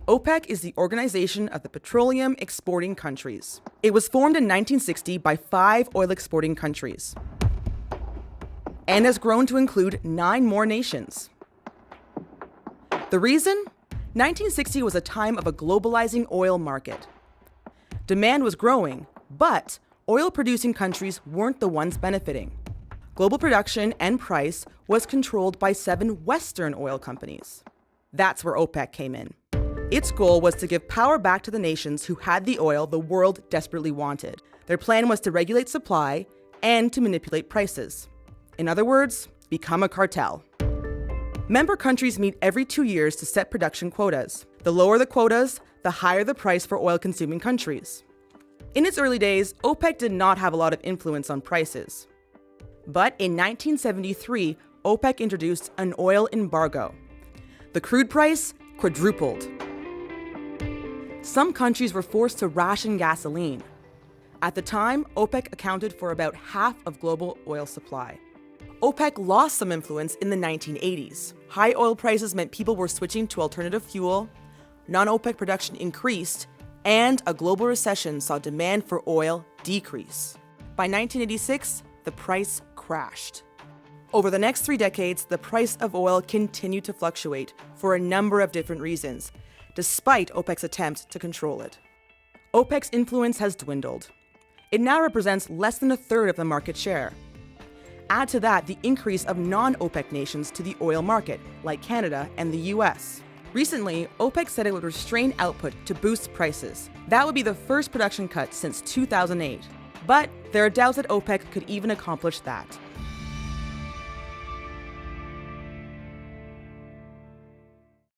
OPEC is the Organization of the Petroleum Exporting Countries. It was formed in 1960 by 5 oil exporting countries and has grown to include 9 more nations. The reason? 1960 was a time of a globalizing oil market. Demand was growing, but oil-producing countries weren't the ones benefiting. Global production and price was controlled by 7 Western oil companies. That's where OPEC came in. Its goal was to give power back to the nations who had the oil the world desperately wanted. Their plan was to regulate supply and to manipulate prices. In other words, become a cartel. Member countries meet every 2 years to set production quotas. The lower the quotas, the higher the price for oil-consuming countries. In its early days, OPEC did not have a lot of influence on prices. But in 1973, OPEC introduced an oil embargo. The crude price quadrupled. Some countries were forced to ration gasoline. At the time, OPEC accounted for about half of global oil supply. OPEC lost some influence in the 1980s. High oil prices meant people were switching to alternative fuel, non-OPEC production increased, and a global recession saw demand for oil decrease. By 1986, the price crashed. Over the next 3 decades, the price of oil continued to fluctuate for a number of different reasons, despite OPEC's attempt to control it. OPEC's influence has dwindled. It now represents less than a third of the market share. Add to that the increase of non-OPEC nations to the oil market, like Canada and the US. Recently, OPEC said it would restrain output to boost prices. That would be the first production cut since 2008. But there are doubts that OPEC could even accomplish that.